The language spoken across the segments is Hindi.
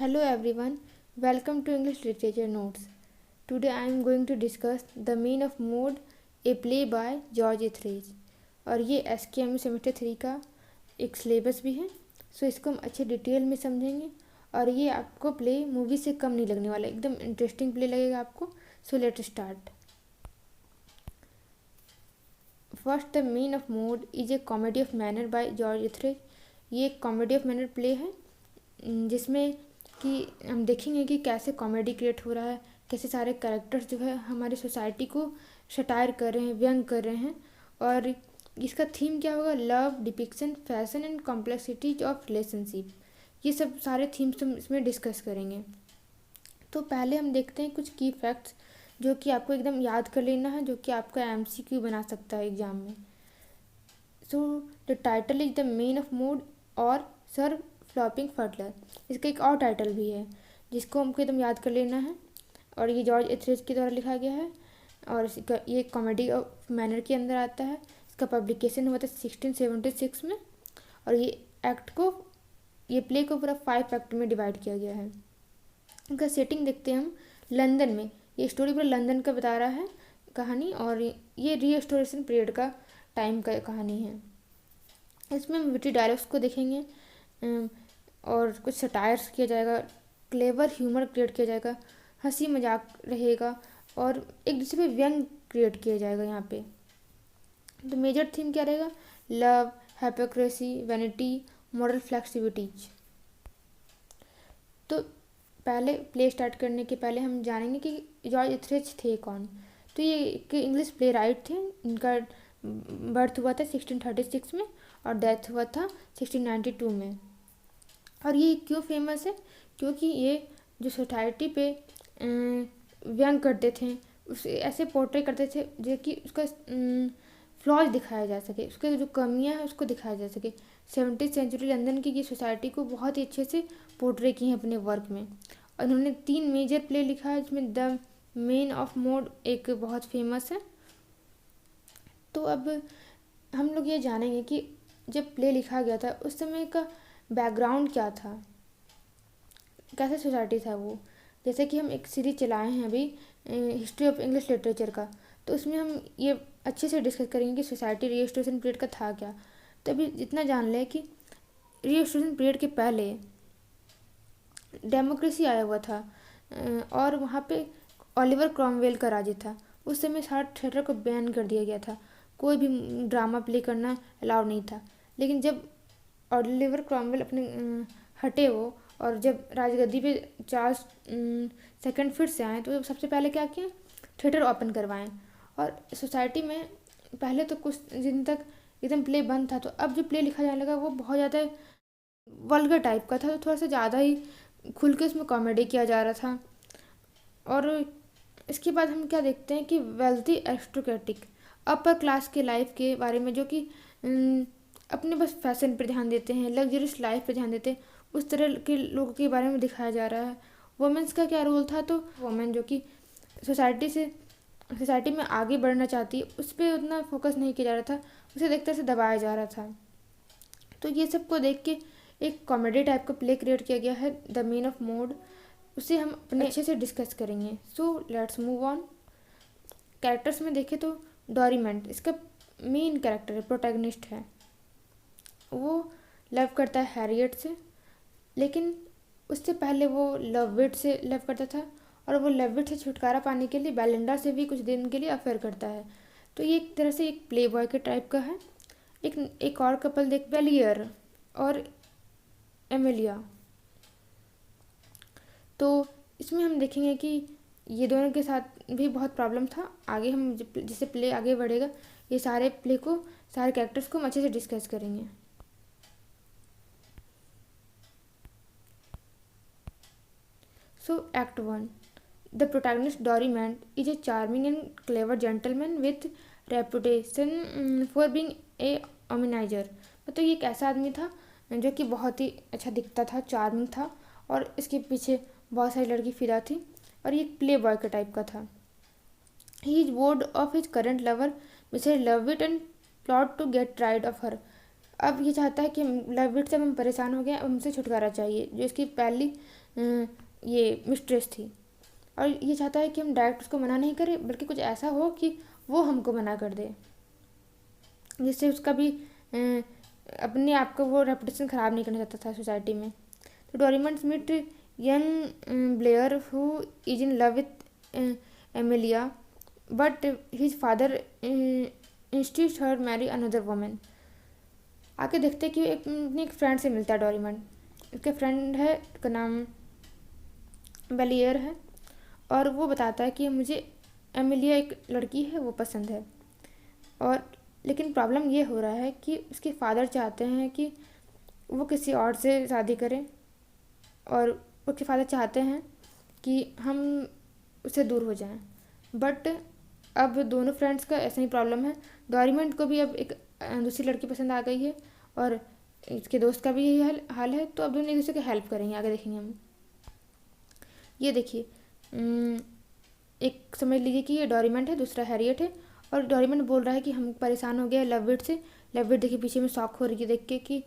Hello everyone, welcome to English Literature Notes. Today I am going to discuss The Mean of Mood, a play by George Etherege. और ये SKMU सेमेस्टर 3 का एक सिलेबस भी है, सो इसको हम अच्छे डिटेल में समझेंगे। और ये आपको प्ले मूवी से कम नहीं लगने वाला, एकदम इंटरेस्टिंग प्ले लगेगा आपको। So let start. First, the mean of mood is a comedy of manner by George Etherege. ये एक कॉमेडी ऑफ मैनर प्ले है जिसमें कि हम देखेंगे कि कैसे कॉमेडी क्रिएट हो रहा है, कैसे सारे कैरेक्टर्स जो है हमारी सोसाइटी को सटायर कर रहे हैं, व्यंग कर रहे हैं। और इसका थीम क्या होगा? Love, depiction, fashion and complexity of relationship. ये सब सारे थीम्स हम इसमें डिस्कस करेंगे। तो पहले हम देखते हैं कुछ की फैक्ट्स जो कि आपको एकदम याद कर लेना है, जो कि आपका MCQ बना सकता है एग्जाम में। So the title is the mean of mood और सर फ्लॉपिंग फटलर। इसका एक और टाइटल भी है जिसको हमको एकदम याद कर लेना है, और ये जॉर्ज एथरेज के द्वारा लिखा गया है और इसका ये कॉमेडी ऑफ मैनर के अंदर आता है। इसका पब्लिकेशन हुआ था 1676 में, और ये प्ले को पूरा 5 एक्ट में डिवाइड किया गया है। इनका सेटिंग देखते हैं हम लंदन में। ये स्टोरी पूरा लंदन का बता रहा है कहानी, और ये रीस्टोरेशन पीरियड का टाइम का कहानी है। इसमें हम विटी डायलॉग्स को देखेंगे और कुछ सटायर्स किया जाएगा, क्लेवर ह्यूमर क्रिएट किया जाएगा, हंसी मजाक रहेगा और एक दूसरे पे व्यंग क्रिएट किया जाएगा यहाँ पे। तो मेजर थीम क्या रहेगा? Love, hypocrisy, vanity, moral flexibilities. तो पहले प्ले स्टार्ट करने के पहले हम जानेंगे कि जॉर्ज एथरेज थे कौन। तो ये एक इंग्लिश प्ले राइट थे। इनका बर्थ हुआ था 1636 में और डेथ हुआ था 1692 में। और ये क्यों फेमस है? क्योंकि ये जो सोसाइटी पे व्यंग करते थे, उसे ऐसे पोर्ट्रे करते थे जो कि उसका फ्लॉज दिखाया जा सके, उसके जो कमियां हैं उसको दिखाया जा सके। 17th सेंचुरी लंदन की ये सोसाइटी को बहुत ही अच्छे से पोर्ट्रे की हैं अपने वर्क में। और उन्होंने 3 मेजर प्ले लिखा है जिसमें द मीन ऑफ मूड एक बहुत फेमस है। तो अब हम लोग ये जानेंगे कि जब प्ले लिखा गया था उस समय का बैकग्राउंड क्या था, कैसे सोसाइटी था वो। जैसे कि हम एक सीरीज चलाए हैं अभी हिस्ट्री ऑफ इंग्लिश लिटरेचर का, तो उसमें हम ये अच्छे से डिस्कस करेंगे कि सोसाइटी रीस्टोरेशन पीरियड का था क्या। तो अभी इतना जान लें कि रीस्टोरेशन पीरियड के पहले डेमोक्रेसी आया हुआ था और वहाँ पे ओलिवर क्रॉमवेल का राज्य था। उस समय सारा थिएटर को बैन कर दिया गया था, कोई भी ड्रामा प्ले करना अलाउ नहीं था। लेकिन जब ओलिवर क्रॉमवेल अपने हटे वो, और जब राजगद्दी पे चार्ल्स सेकंड फिर से आए, तो सबसे पहले क्या किया? थिएटर ओपन करवाएं। और सोसाइटी में पहले तो कुछ दिन तक एकदम प्ले बंद था, तो अब जो प्ले लिखा जाने लगा वो बहुत ज़्यादा वल्गर टाइप का था, तो थोड़ा सा ज़्यादा ही खुल के उसमें कॉमेडी किया जा रहा था। और इसके बाद हम क्या देखते हैं कि वेल्थी एरिस्टोक्रेटिक अपर क्लास के लाइफ के बारे में, जो कि अपने बस फैशन पर ध्यान देते हैं, लग्जरियस लाइफ पर ध्यान देते हैं, उस तरह के लोगों के बारे में दिखाया जा रहा है। वुमेंस का क्या रोल था? तो वुमेन जो कि सोसाइटी में आगे बढ़ना चाहती, उस पर उतना फोकस नहीं किया जा रहा था, उसे देखते से दबाया जा रहा था। तो ये सब को देख के एक कॉमेडी टाइप का प्ले क्रिएट किया गया है, द मीन ऑफ मूड। उसे हम अपने अच्छे से डिस्कस करेंगे। So let's move on. Characters में देखें तो डोरीमेंट इसका मेन कैरेक्टर है, प्रोटैगनिस्ट है। वो लव करता है हैरियट से, लेकिन उससे पहले वो लवविट से लव करता था, और वो लवविट से छुटकारा पाने के लिए बेलिंडा से भी कुछ दिन के लिए अफेयर करता है। तो ये एक तरह से एक प्ले बॉय के टाइप का है। एक और कपल देख, बेलियर और एमिलिया। तो इसमें हम देखेंगे कि ये दोनों के साथ भी बहुत प्रॉब्लम था। आगे हम जैसे प्ले आगे बढ़ेगा, ये सारे कैरेक्टर्स को हम अच्छे से डिस्कस करेंगे। So, Act 1. The protagonist Dorimant is a charming and clever gentleman with reputation for being a womanizer. मतलब ये एक ऐसा आदमी था जो कि बहुत ही अच्छा दिखता था, चार्मिंग था, और इसके पीछे बहुत सारी लड़की फिदा थी, और ये एक प्ले बॉय के टाइप का था। He is bored of his current lover Mrs Loveit and plot to get rid of her. अब ये चाहता है कि लविट से हम परेशान हो गए, अब हमसे छुटकारा चाहिए, जो इसकी पहली ये मिस्ट्रेस थी। और ये चाहता है कि हम डायरेक्ट उसको मना नहीं करें, बल्कि कुछ ऐसा हो कि वो हमको मना कर दे, जिससे उसका भी अपने आप को वो रेपुटेशन ख़राब नहीं करना चाहता था सोसाइटी में। तो Doraemon meet young Blair who is in love with Emilia, but his father institute her marry another woman. आगे देखते हैं कि अपनी एक फ्रेंड से मिलता है डोरेमन। उसके फ्रेंड है, उसका नाम बेलियर है, और वो बताता है कि मुझे एमिलिया एक लड़की है वो पसंद है। और लेकिन प्रॉब्लम ये हो रहा है कि उसके फादर चाहते हैं कि वो किसी और से शादी करें, और उसके फादर चाहते हैं कि हम उससे दूर हो जाएं। बट अब दोनों फ्रेंड्स का ऐसा ही प्रॉब्लम है। डोरेमन को भी अब एक दूसरी लड़की पसंद आ गई है, और इसके दोस्त का भी यही हाल है। तो अब दोनों एक दूसरे की हेल्प करेंगे, आगे देखेंगे हम। ये देखिए, एक समझ लीजिए कि ये डोरेमन है, दूसरा हैरियट है। और डोरेमन बोल रहा है कि हम परेशान हो गए लवविट से। लवविट देखिए पीछे में शॉक हो रही है देख के कि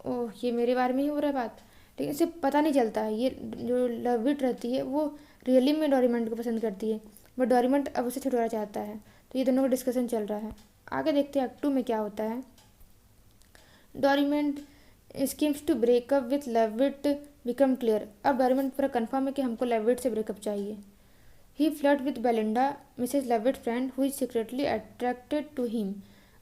ओह, ये मेरे बारे में ही हो रहा है बात। लेकिन इसे पता नहीं चलता है, ये जो लवविट रहती है वो रियली में डोरेमन को पसंद करती है, बट डोरेमन अब उसे छुड़वाना चाहता है। तो ये दोनों का डिस्कशन चल रहा है। आगे देखते हैं एक्ट 2 में क्या होता है। Dorimant schemes to break up with Loveit become clear. अब डोरेमन पूरा कंफर्म है कि हमको लवविट से ब्रेकअप चाहिए। He flirt with Belinda, Mrs Loveit friend who is secretly attracted to him.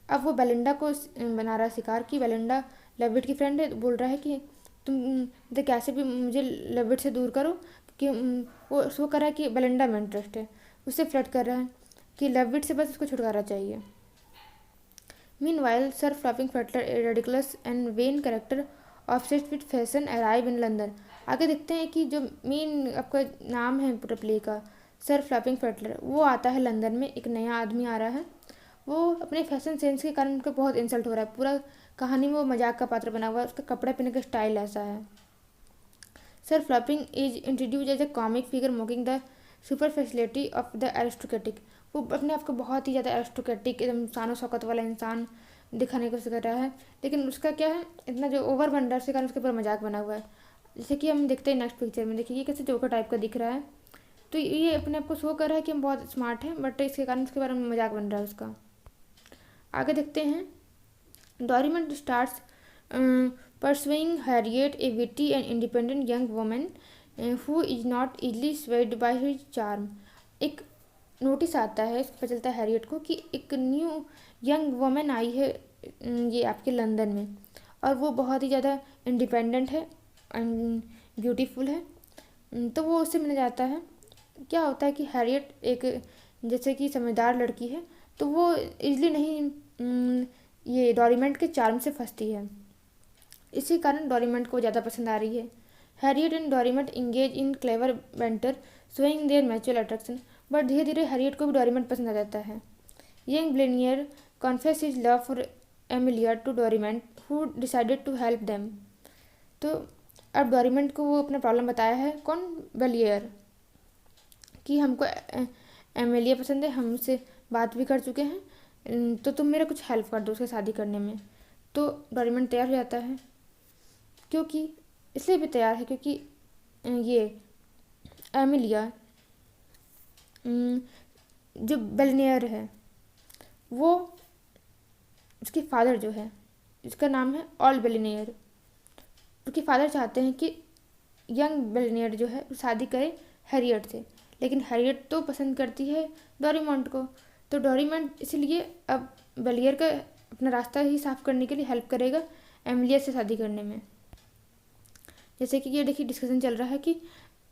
अब वो बेलिंडा को बना रहा शिकार कि बेलिंडा लवविट की फ्रेंड है। बोल रहा है कि तुम कैसे भी मुझे लवविट से दूर करो, कि वो कर रहा है कि बेलिंडा में इंटरेस्ट है, उससे फ्लर्ट कर रहा है कि लवविट से बस उसको छुटकारा चाहिए। Meanwhile, Sir Flapping Fettler, a ridiculous and vain character obsessed with fashion, arrive in London। आगे देखते हैं कि जो मेन आपका नाम है पूरा प्ले का, सर फ्लैपिंग फेटलर, वो आता है लंदन में। एक नया आदमी आ रहा है, वो अपने फैशन सेंस के कारण उनको बहुत इंसल्ट हो रहा है। पूरा कहानी में वो मजाक का पात्र बना हुआ है, उसका कपड़े पहनने का स्टाइल ऐसा है। Sir flapping is introduce as a comic figure mocking the super facility of the aristocratic. वो अपने आप को बहुत ही ज़्यादा एरिस्टोक्रेटिक, एकदम शानो शौकत वाला इंसान दिखाने की कोशिश कर रहा है। लेकिन उसका क्या है, इतना जो ओवर बंडर से कारण उसके ऊपर मजाक बना हुआ है। जैसे कि हम देखते हैं नेक्स्ट पिक्चर में, देखिए ये कैसे जोकर टाइप का दिख रहा है। तो ये अपने आप को शो कर रहा है कि हम बहुत स्मार्ट हैं, बट इसके कारण उसके बारे में मजाक बन रहा है उसका। आगे देखते हैं। Doraemon starts pursuing Harriet, A witty and independent young woman who is not easily swayed by his charm. एक नोटिस आता है, पता चलता है हैरियट को कि एक न्यू यंग वुमन आई है ये आपके लंदन में, और वो बहुत ही ज़्यादा इंडिपेंडेंट है एंड ब्यूटीफुल है। तो वो उससे मिलने जाता है। क्या होता है कि हैरियट एक जैसे कि समझदार लड़की है, तो वो इजली नहीं ये डोरेमन के चार्म से फंसती है। इसी कारण डोरेमन को ज़्यादा पसंद आ रही है। Harriet and Doraemon engage in clever banter showing there mutual attraction. But धीरे धीरे हैरियट को भी डोरेमन पसंद आ जाता है। Young Bellair confess his love for Emilia to Dorimant who decided to help them. तो अब डोरेमन को वो अपना प्रॉब्लम बताया है, कौन, बेलियर, कि हमको एमिलिया पसंद है, हम उससे बात भी कर चुके हैं, तो तुम मेरा कुछ हेल्प कर दो उससे शादी करने में। तो डोरेमन तैयार हो जाता है, क्योंकि इसलिए भी तैयार है क्योंकि ये एमिलिया जो बेलियर है, वो उसके फादर जो है, जिसका नाम है ऑल बेलियर, उसके फादर चाहते हैं कि यंग बेलियर जो है शादी करे हैरियट से। लेकिन हैरियट तो पसंद करती है डोरेमन को। तो डोरेमन इसलिए अब बेलियर का अपना रास्ता ही साफ करने के लिए हेल्प करेगा एमिलिया से शादी करने में। जैसे कि ये देखिए डिस्कशन चल रहा है कि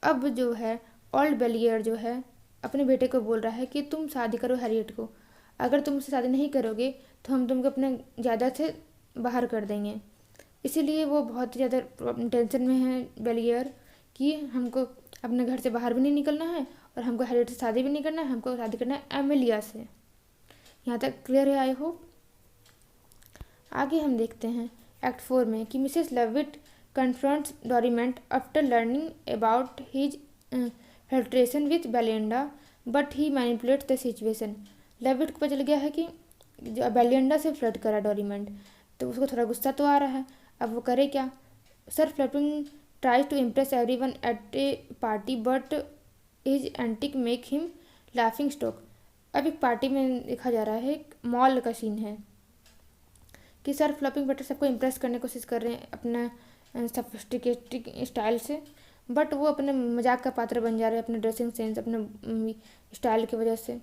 अब जो है ऑल बेलियर जो है अपने बेटे को बोल रहा है कि तुम शादी करो हैरियट को, अगर तुम उससे शादी नहीं करोगे तो हम तुमको अपने जायदाद से बाहर कर देंगे। इसीलिए वो बहुत ज़्यादा टेंशन में है बेलियर कि हमको अपने घर से बाहर भी नहीं निकलना है, और हमको हैरियट से शादी भी नहीं करना है, हमको शादी करना है एमिलिया से। यहाँ तक क्लियर है आई होप। आगे हम देखते हैं एक्ट 4 में कि Mrs Loveit confronts Dorimant after learning about his flirtation with Belinda, but he manipulates the situation. Loveit को पता चल गया है कि बेलिंडा से फ्लर्ट करा डोरेमन, तो उसको थोड़ा गुस्सा तो आ रहा है, अब वो करे क्या। Sir Fopling tries to impress everyone at a party but his antic make him laughing stock. अब एक पार्टी में देखा जा रहा है, एक मॉल का सीन है कि सर फ्लपिंग बटर सबको इम्प्रेस करने की कोशिश कर रहे हैं अपना सफिस्टिकेटेड स्टाइल से, बट वो अपने मजाक का पात्र बन जा रहे हैं अपने ड्रेसिंग सेंस, अपने स्टाइल की वजह से।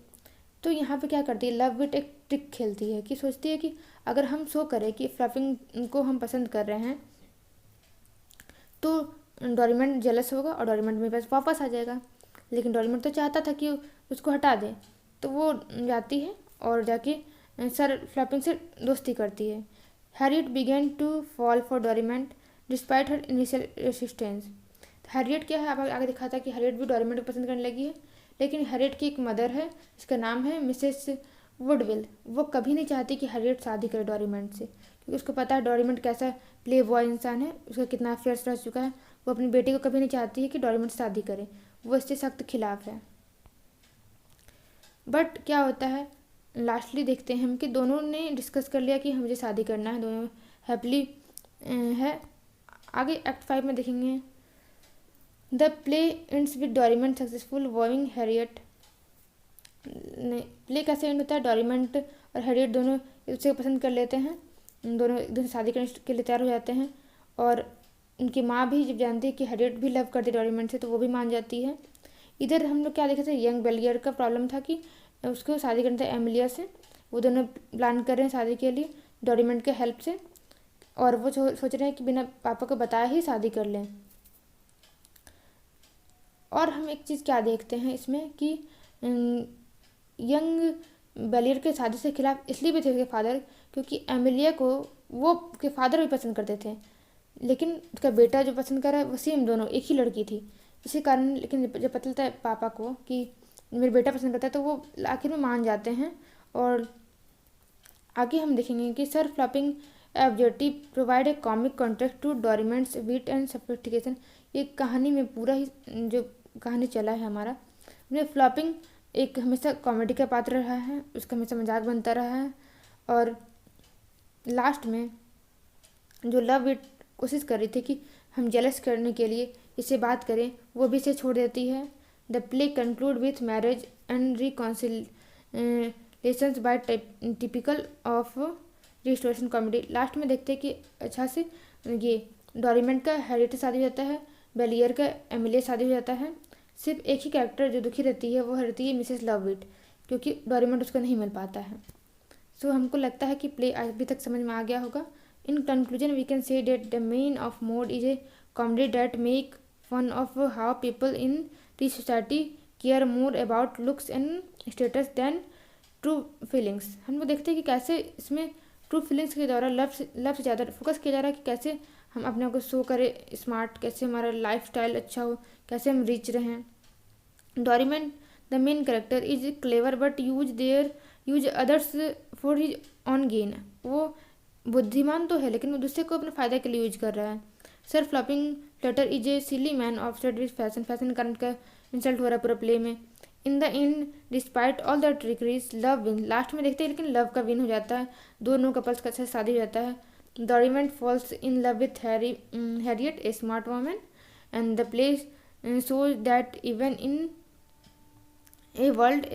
तो यहाँ पे क्या करती है, लव विट एक ट्रिक खेलती है कि सोचती है कि अगर हम शो करें कि फ्लपिंग को हम पसंद कर रहे हैं तो डोरेमोन जेलस होगा और डोरेमोन मेरे पास वापस आ जाएगा। लेकिन डोरेमोन तो चाहता था कि उसको हटा दे, तो वो जाती है और जाके सर फ्लपिंग से दोस्ती करती है। Harriet began to fall for Doraemon despite her initial resistance. Harriet क्या है, आप आगे दिखाता है कि हैरियट भी डोरेमोन को पसंद करने लगी है, लेकिन हैरियट की एक मदर है जिसका नाम है मिसेस वुडविल। वो कभी नहीं चाहती कि हैरियट शादी करे डोरेमोन से, क्योंकि उसको पता है डोरेमोन कैसा प्ले बॉय इंसान है, उसका कितना अफेयर्स रह चुका है। वो अपनी बेटी को कभी नहीं चाहती है कि डोरेमोन से शादी करे, वो इससे सख्त खिलाफ है। बट क्या होता है, लास्टली देखते हैं हम कि दोनों ने डिस्कस कर लिया कि मुझे शादी करना है, दोनों हैप्पीली है। आगे एक्ट 5 में देखेंगे the play ends with Doraemon successful wooing Harriet. Play कैसे एंड होता है, डोरेमोन और हैरियट दोनों उसे पसंद कर लेते हैं, दोनों एक दूसरे शादी करने के लिए तैयार हो जाते हैं। और उनकी माँ भी जब जानती है कि हैरियट भी लव करती है डोरेमोन से, तो वो भी मान जाती है। इधर हम लोग क्या देखे थे, यंग बेलियर का प्रॉब्लम था कि उसको शादी करना था एमिलिया से। वो दोनों प्लान कर रहे हैं शादी के लिए डोरेमोन के हेल्प से, और वो सोच रहे हैं कि बिना पापा को बताए ही शादी कर लें। और हम एक चीज़ क्या देखते हैं इसमें कि यंग बेलियर के शादी से खिलाफ इसलिए भी थे उसके फादर, क्योंकि एमिलिया को वो के फादर भी पसंद करते थे, लेकिन उसका बेटा जो पसंद कर रहा है वो सेम दोनों एक ही लड़की थी, इसी कारण। लेकिन जब पता चलता है पापा को कि मेरे बेटा पसंद करता है, तो वो आखिर में मान जाते हैं। और आगे हम देखेंगे कि sir Fopling objective provide a comic context to Dorimant's wit and sophistication. ये कहानी में पूरा ही जो कहानी चला है हमारा, फ्लपिंग एक हमेशा कॉमेडी का पात्र रहा है, उसका हमेशा मजाक बनता रहा है। और लास्ट में जो लव विट कोशिश कर रही थी कि हम जेलस करने के लिए इससे बात करें, वो भी इसे छोड़ देती है। The play conclude with marriage and reconciliations by typical of restoration comedy. Last में देखते हैं कि अच्छा से ये डोरेमोन का हैरियट से शादी हो जाता है, बेलियर का एमिलिया शादी हो जाता है। सिर्फ एक ही कैरेक्टर जो दुखी रहती है वो रहती है मिसेस लवविट, क्योंकि डोरेमोन उसको नहीं मिल पाता है। सो हमको लगता है कि प्ले अभी तक समझ में आ गया होगा। In conclusion, we can say that the main of mode is a comedy that make fun of how people in this society care more about looks and status than true feelings। हम लोग देखते हैं कि कैसे इसमें ट्रू फीलिंग्स के द्वारा लव से ज़्यादा फोकस किया जा रहा है कि कैसे हम अपने आप को शो करें स्मार्ट, कैसे हमारा लाइफ स्टाइल अच्छा हो, कैसे हम रिच रहें। Doraemon the main character is clever but use others for his on gain. वो बुद्धिमान तो है, लेकिन वो दूसरे को अपने फ़ायदे के लिए यूज कर रहा है। Sir Fopling flutter is a silly man obsessed with fashion कारण का इंसल्ट हो रहा है पूरा प्ले में। In the end despite all the trickeries love win. Last में देखते हैं लेकिन लव का विन हो जाता है, दोनों कपल्स का अच्छा शादी हो जाता है। Doraemon falls in love with Harriet A smart woman and the play shows that even in a world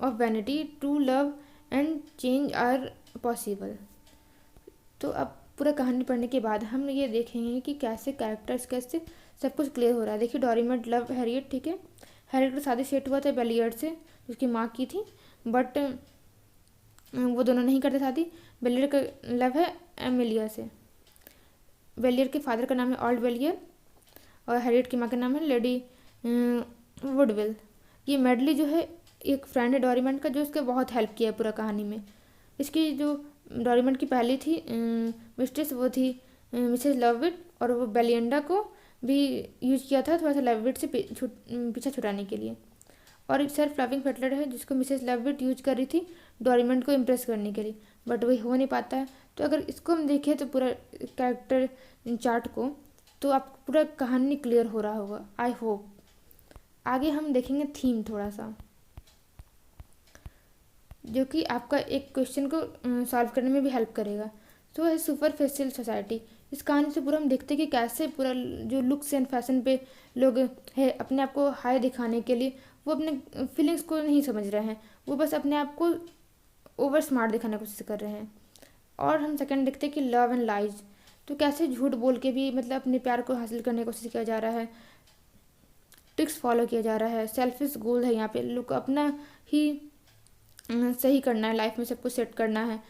of vanity, true love and change are possible। तो अब पूरा कहानी पढ़ने के बाद हम ये देखेंगे कि कैसे कैरेक्टर्स कैसे सब कुछ क्लियर हो रहा है। देखिए डोरेमोन लव हैरियट, ठीक है, हैरियट का शादी सेट हुआ था बेलियर से, उसकी माँ की थी, बट वो दोनों नहीं करते शादी। बेलियर का लव है एमिलिया से। बेलियर के फादर का नाम है ऑल्ड बेलियर और हैरियट की माँ का नाम है लेडी वुडविल। ये मेडली जो है एक फ्रेंड है डोरेमोन का, जो उसके बहुत हेल्प किया है पूरा कहानी में। इसकी जो डोरेमोन की पहली थी मिस्ट्रेस, वो थी मिसेस लवविट, और वो बेलियंडा को भी यूज किया था थोड़ा सा लवविट से पीछा छुड़ाने के लिए। और एक सर फ्लपिंग फ्लटर है जिसको मिसेस लवविट यूज कर रही थी डोरेमोन को इम्प्रेस करने के लिए, बट वही हो नहीं पाता है। तो अगर इसको हम देखें तो पूरा कैरेक्टर चार्ट को, तो आपको पूरा कहानी क्लियर हो रहा होगा, आई होप। आगे हम देखेंगे थीम थोड़ा सा, जो कि आपका एक क्वेश्चन को सॉल्व करने में भी हेल्प करेगा। सो है सुपरफिशियल सोसाइटी। इस कहानी से पूरा हम देखते हैं कि कैसे पूरा जो लुक्स एंड फैशन पे लोग है अपने आप को हाई दिखाने के लिए वो अपने फीलिंग्स को नहीं समझ रहे हैं, वो बस अपने आप को ओवर स्मार्ट दिखाने की कोशिश कर रहे हैं। और हम सेकंड देखते हैं कि लव एंड लाइज, तो कैसे झूठ बोल के भी मतलब अपने प्यार को हासिल करने की कोशिश किया जा रहा है, ट्रिक्स फॉलो किया जा रहा है, सेल्फिश गोल है यहाँ पे, लोग को अपना ही सही करना है, लाइफ में सब कुछ सेट करना है,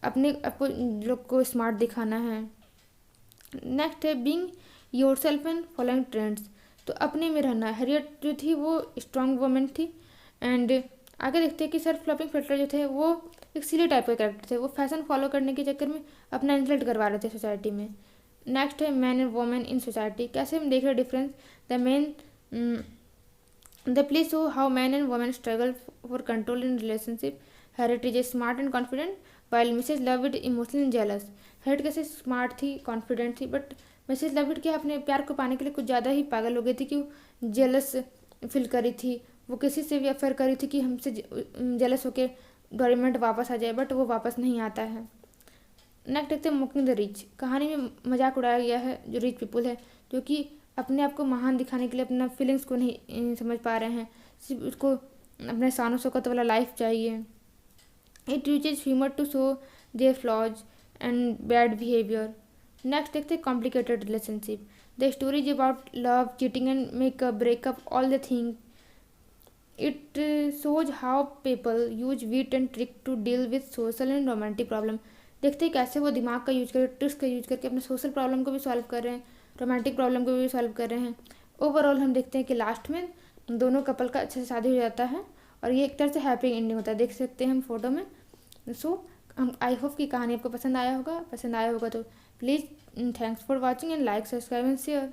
अपने आपको लोग को स्मार्ट दिखाना है। नेक्स्ट है being your self and following trends, तो अपने में रहना है। हैरियट जो थी वो स्ट्रॉन्ग वुमेन थी। एंड आगे देखते हैं कि सर फ्लॉपिंग फिल्टर जो थे वो एक सिली टाइप के कैरेक्टर थे, वो फैशन फॉलो करने के चक्कर में अपना इंसल्ट करवा रहे थे सोसाइटी में। नेक्स्ट है man and women in society, कैसे हम देख रहे हैं difference. The main the play show how man and women struggle for control in relationship. Harriet is smart and confident while Mrs Loveit emotional jealous. Harriet कैसे स्मार्ट थी, कॉन्फिडेंट थी, बट मिसेज लविड क्या अपने प्यार को पाने के लिए कुछ ज़्यादा ही पागल हो गई थी कि वो जेलस फील करी थी, वो किसी से भी अफेयर करी थी कि हमसे जेलस होके डोरेमोन वापस आ जाए, बट वो वापस नहीं आता है। नेक्स्ट देखते हैं मोकिंग द रिच, कहानी में मजाक उड़ाया गया है जो रिच पीपल है, जो कि अपने आप को महान दिखाने के लिए अपना फीलिंग्स को नहीं समझ पा रहे हैं, सिर्फ उसको अपने शानो शौकत वाला लाइफ चाहिए। It uses humour to show their flaws and bad behaviour. Next देखते हैं complicated relationship, the story is about love, cheating and makeup, breakup, all the thing. It shows how people use wit and trick to deal with social and romantic problem। देखते हैं कैसे वो दिमाग का यूज करके, ट्रिक्स का यूज करके अपने सोशल प्रॉब्लम को भी सॉल्व कर रहे हैं, रोमांटिक प्रॉब्लम को भी सॉल्व कर रहे हैं। ओवरऑल हम देखते हैं कि लास्ट में दोनों कपल का अच्छे से शादी हो जाता है और ये एक तरह से हैप्पी एंडिंग होता है, देख सकते हैं हम फोटो में। सो हम आई होप कि कहानी आपको पसंद आया होगा तो please thanks for watching and like subscribe and share.